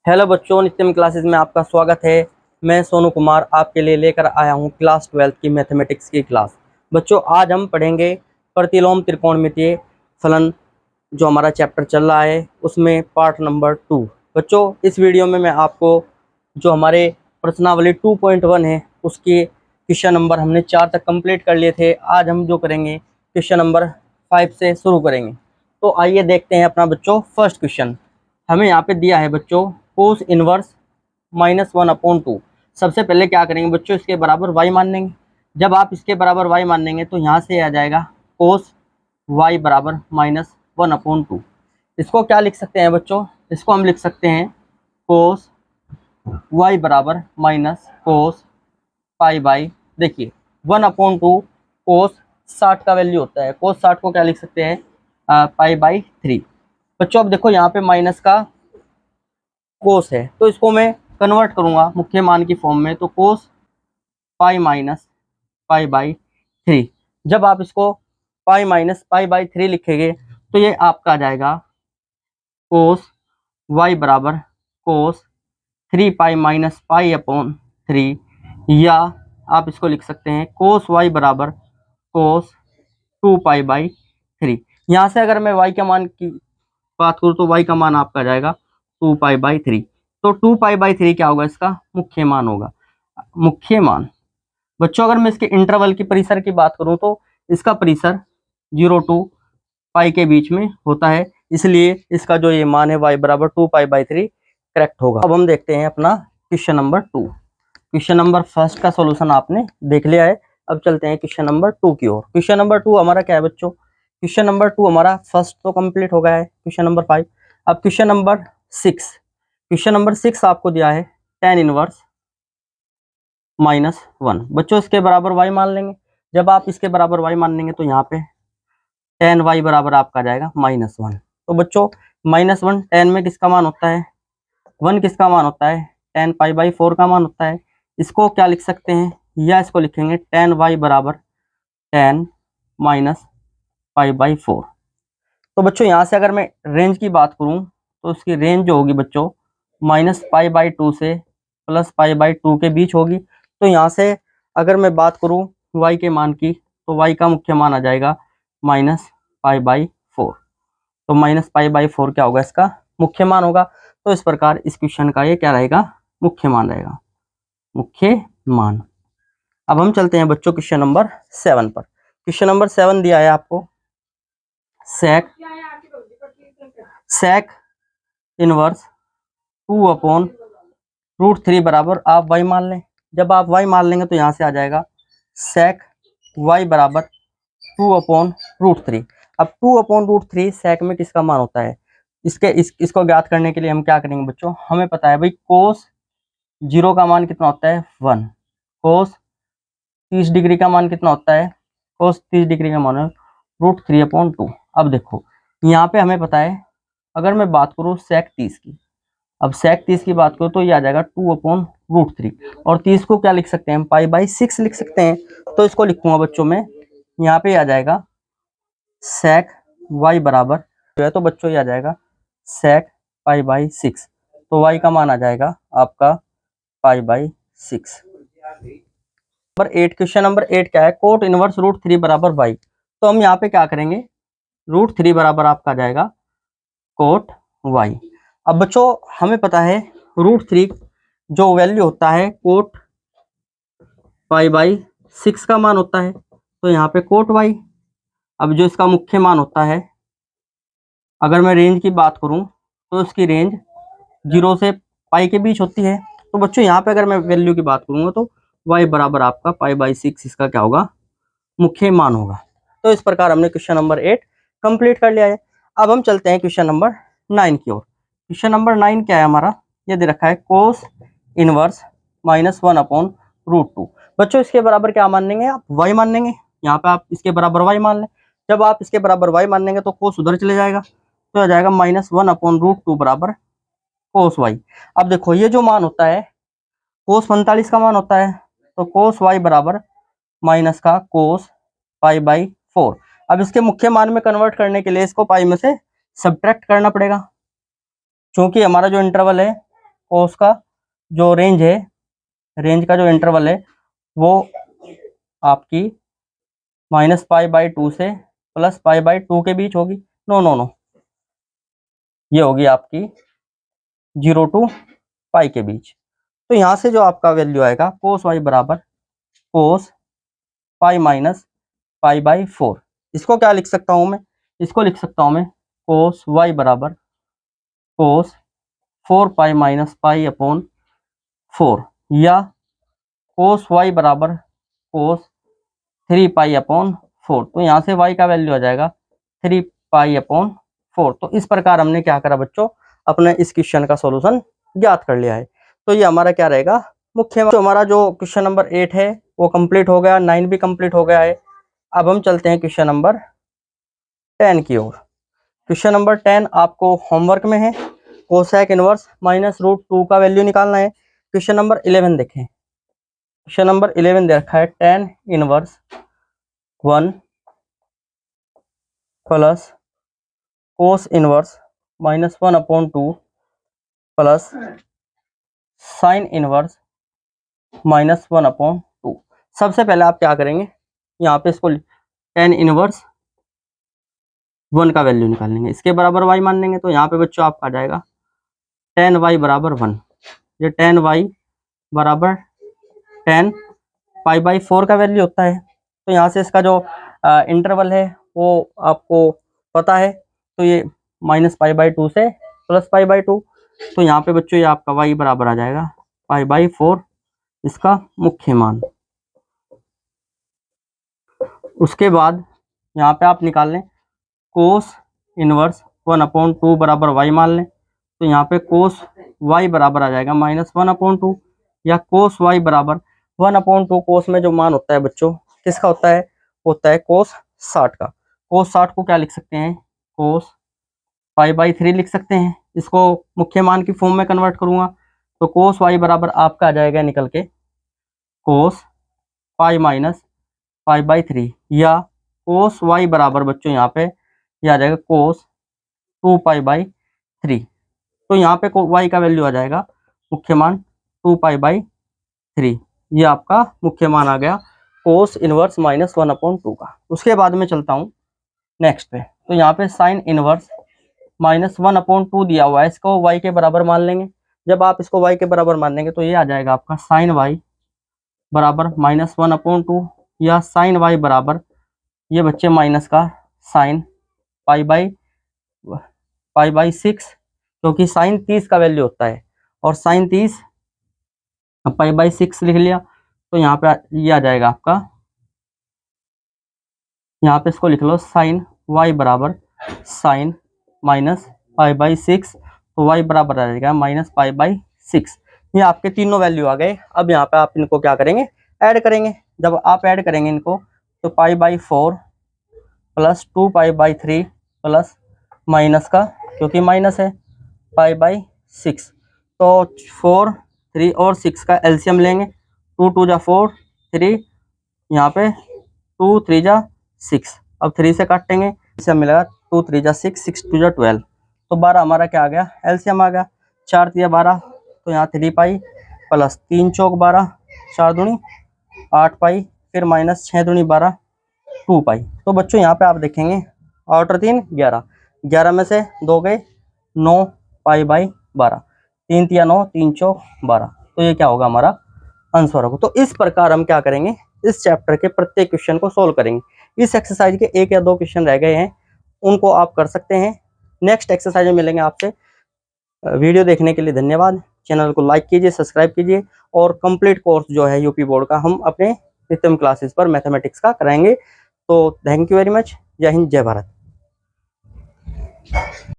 Hello बच्चों, नित्यम classes में आपका स्वागत है। मैं सोनू कुमार आपके लिए लेकर आया हूं क्लास 12 की मैथमेटिक्स की क्लास। बच्चों, आज हम पढ़ेंगे प्रतिलोम त्रिकोणमितीय फलन। जो हमारा चैप्टर चल रहा है उसमें पार्ट नंबर 2। बच्चों, इस वीडियो में मैं आपको जो हमारे प्रश्नावली 2.1 है उसके क्वेश्चन नंबर हमने 4 तक कंप्लीट कर लिए थे। आज हम जो करेंगे क्वेश्चन नंबर 5 से शुरू करेंगे। तो आइए देखते हैं अपना बच्चों फर्स्ट क्वेश्चन। हमें यहाँ पे दिया है बच्चों कोस इनवर्स -1/2। सबसे पहले क्या करेंगे बच्चों, इसके बराबर y मान लेंगे। जब आप इसके बराबर y मान लेंगे तो यहाँ से आ जाएगा कोस y बराबर -1/2। इसको क्या लिख सकते हैं बच्चों, इसको हम लिख सकते हैं कोस y बराबर माइनस कोस पाई बाई, देखिए 1/2 कोस 60 का वैल्यू होता है। कोस 60 को क्या लिख सकते हैं, पाई/3। बच्चों अब देखो यहाँ पे माइनस का कोस है तो इसको मैं कन्वर्ट करूंगा मुख्य मान की फॉर्म में, तो कोस पाई माइनस पाई/3। जब आप इसको पाई माइनस पाई/3 लिखेंगे तो ये आपका आ जाएगा कोस y बराबर कोस 3 पाई माइनस पाई/3, या आप इसको लिख सकते हैं कोस y बराबर कोस 2 पाई/3। यहाँ से अगर मैं y के मान की बात करूँ तो y का मान आपका आ जाएगा 2 पाई/3। तो 2 पाई/3 क्या होगा, इसका मुख्य मान होगा। मुख्य मान बच्चों, अगर मैं इसके इंटरवल की परिसर की बात करूं तो इसका परिसर 0 टू पाई के बीच में होता है, इसलिए इसका जो ये मान है y बराबर 2 पाई/3 करेक्ट होगा। अब हम देखते हैं अपना question number 2। Question number first का सॉल्यूशन आपने देख लिया है। अब चलते हैं क्वेश्चन नंबर 2 की ओर। क्वेश्चन नंबर 2 हमारा क्या है बच्चों, क्वेश्चन नंबर 2 हमारा फर्स्ट तो कंप्लीट हो गया है, क्वेश्चन नंबर 5। अब क्वेश्चन नंबर 6। क्वेश्चन नंबर 6 आपको दिया है tan इनवर्स -1। बच्चों इसके बराबर y मान लेंगे। जब आप इसके बराबर y मान लेंगे तो यहाँ पे tan y बराबर आपका जाएगा -1। तो बच्चों -1 tan में किसका मान होता है, 1 किसका मान होता है, tan पाई/4 का मान होता है। इसको क्या लिख सकते हैं, या इसको लिखेंगे tan y बराबर tan -पाई/4। तो बच्चों यहाँ से अगर मैं रेंज की बात करूँ तो उसकी रेंज जो होगी बच्चों -पाई/2 से +पाई/2 के बीच होगी। तो यहाँ से अगर मैं बात करूँ y के मान की तो y का मुख्य मान आ जाएगा -पाई/4। तो -पाई/4 क्या होगा, इसका मुख्य मान होगा। तो इस प्रकार इस क्वेश्चन का ये क्या रहेगा, मुख्य मान रहेगा, मुख्य मान। अब हम चलते हैं बच्चों क्वेश्चन नंबर 7 पर। क्वेश्चन नंबर 7 दिया है आपको सेक इनवर्स 2/√3 बराबर आप y मान लें। जब आप y मान लेंगे तो यहाँ से आ जाएगा सेक y बराबर 2/√3। अब 2/√3 सेक में किसका मान होता है, इसको ज्ञात करने के लिए हम क्या करेंगे बच्चों, हमें पता है भाई कोस 0 का मान कितना होता है 1, कोस 30 डिग्री का मान कितना होता है, कोस 30 डिग्री का मान है √3/2। अब देखो यहाँ पे हमें पता है, अगर मैं बात करूँ सेक 30 की, अब सेक 30 की बात करूँ तो ये आ जाएगा 2/√3, और 30 को क्या लिख सकते हैं हम, पाई/6 लिख सकते हैं। तो इसको लिखूंगा बच्चों में, यहाँ पे आ जाएगा सेक y बराबर जो है, तो बच्चों ये आ जाएगा सेक पाई/6। तो y का मान आ जाएगा आपका पाई/6। नंबर 8, क्वेश्चन नंबर 8 क्या है, कोट इनवर्स √3 बराबर y। तो हम यहाँ पे क्या करेंगे, √3 बराबर आपका आ जाएगा कोट y। अब बच्चों हमें पता है √3 जो वैल्यू होता है कोट पाई/6 का मान होता है, तो यहाँ पे कोट y। अब जो इसका मुख्य मान होता है, अगर मैं रेंज की बात करूं तो इसकी रेंज 0 से पाई के बीच होती है। तो बच्चों यहाँ पे अगर मैं वैल्यू की बात करूंगा तो y बराबर आपका पाई/6 इसका क्या होगा, मुख्य मान होगा। तो इस प्रकार हमने क्वेश्चन नंबर 8 कंप्लीट कर लिया है। अब हम चलते हैं क्वेश्चन नंबर 9 की ओर। क्वेश्चन नंबर 9 क्या है हमारा, ये दे रखा है कोस इनवर्स -1/√2। बच्चों इसके बराबर क्या मान लेंगे, आप y मान लेंगे। यहाँ पे आप इसके बराबर y मान लें। जब आप इसके बराबर y मान लेंगे तो कोस उधर चले जाएगा, तो आ जाएगा -1/√2 बराबर कोस y। अब देखो ये जो मान होता है कोस 45 का मान होता है, तो कोस y बराबर माइनस का कोस पाई/4। अब इसके मुख्य मान में कन्वर्ट करने के लिए इसको पाई में से सब्ट्रैक्ट करना पड़ेगा, क्योंकि हमारा जो इंटरवल है कोस का जो रेंज है, रेंज का जो इंटरवल है वो आपकी -π/2 से +π/2 के बीच होगी। नो नो नो, ये होगी आपकी 0 to π के बीच। तो यहाँ से जो आपका वैल्यू आएगा कोस y बराबर कोस π - π/4। इसको क्या लिख सकता हूँ मैं, इसको लिख सकता हूँ मैं कोस y बराबर कोस 4π - π/4 या कोस y बराबर कोस 3π/4। तो यहाँ से y का वैल्यू आ जाएगा 3π/4। तो इस प्रकार हमने क्या करा बच्चों, अपने इस क्वेश्चन का सॉल्यूशन ज्ञात कर लिया है। तो ये हमारा क्या रहेगा मुख्य। तो हमारा जो क्वेश्चन नंबर 8 है वो कंप्लीट हो गया, 9 भी कंप्लीट हो गया है। अब हम चलते हैं क्वेश्चन नंबर 10 की ओर। क्वेश्चन नंबर 10 आपको होमवर्क में है, कोसेक इनवर्स -√2 का वैल्यू निकालना है। क्वेश्चन नंबर 11 देखें, क्वेश्चन नंबर 11 दे रखा है tan inverse 1 plus cos inverse -1/2 plus sine inverse -1/2। सबसे पहले आप क्या करेंगे, यहाँ पे इसको tan इनवर्स 1 का वैल्यू निकाल लेंगे, इसके बराबर y मान लेंगे। तो यहाँ पे बच्चों आपका आ जाएगा tan y बराबर 1। ये tan y बराबर tan π/4 का वैल्यू होता है। तो यहाँ से इसका जो इंटरवल है वो आपको पता है, तो ये -π/2 से +π/2। तो यहाँ पे बच्चों ये आपका y बराबर आ जाएगा π/4 इसका मुख्य मान। उसके बाद यहाँ पे आप निकाल लें कोस इनवर्स 1/2 बराबर y मान लें। तो यहाँ पे कोस y बराबर आ जाएगा -1/2 या कोस y बराबर 1/2। कोस में जो मान होता है बच्चों किसका होता है कोस 60 का। कोस 60 को क्या लिख सकते हैं, कोस π/3 लिख सकते हैं। इसको मुख्य मान की फॉर्म में कन्वर्ट करूंगा तो कोस y बराबर आपका आ जाएगा निकल के कोस π - π/3 या कोस y बराबर बच्चों यहाँ पे ये आ जाएगा कोस 2π/3। तो यहाँ पे y का वैल्यू आ जाएगा मुख्य मान 2π/3। ये आपका मुख्य मान आ गया कोस इनवर्स -1/2 का। उसके बाद में चलता हूँ नेक्स्ट पे। तो यहाँ पे साइन इनवर्स -1/2 दिया हुआ है, इसको y के बराबर मान लेंगे। जब आप इसको y के बराबर मान लेंगे तो ये आ जाएगा आपका साइन y बराबर -1/2 या साइन y बराबर ये बच्चे माइनस का साइन π/6, क्योंकि साइन 30 का वैल्यू होता है और साइन 30 π/6 लिख लिया। तो यहाँ पे ये आ जाएगा आपका, यहाँ पे इसको लिख लो साइन y बराबर साइन -π/6। तो y बराबर आ जाएगा -π/6। ये आपके तीनों वैल्यू आ गए। अब यहाँ पे आप इनको क्या करेंगे, ऐड करेंगे। जब आप ऐड करेंगे इनको तो π/4 प्लस 2π/3 प्लस माइनस का, क्योंकि माइनस है π/6। तो 4 3 और 6 का एलसीएम लेंगे। 2 2 जा 4 3, यहाँ पे 2 3 जा 6। अब 3 से काटेंगे, एलसीएम मिलेगा 2 3 जा 6 6 2 जा 12। तो 12 हमारा क्या आ गया, एलसीएम आ गया। 4 3 12, तो यहाँ 3π प्लस 3 चौक 12, 4 दूनी 8π, फिर माइनस 6 दूनी 12 2π। तो बच्चों यहाँ पे आप देखेंगे आउटर 3 11, 11 में से 2 गए 9π/12, 3 3 9 3 चौक 12। तो ये क्या होगा हमारा आंसर होगा। तो इस प्रकार हम क्या करेंगे, इस चैप्टर के प्रत्येक क्वेश्चन को सोल्व करेंगे। इस एक्सरसाइज के 1 या 2 क्वेश्चन रह गए हैं, उनको आप कर सकते हैं। नेक्स्ट एक्सरसाइज में मिलेंगे आपसे। वीडियो देखने के लिए धन्यवाद। चैनल को लाइक कीजिए, सब्सक्राइब कीजिए और कंप्लीट कोर्स जो है यूपी बोर्ड का हम अपने रिथम क्लासेस पर मैथमेटिक्स का कराएंगे। तो थैंक यू वेरी मच। जय हिंद, जय भारत।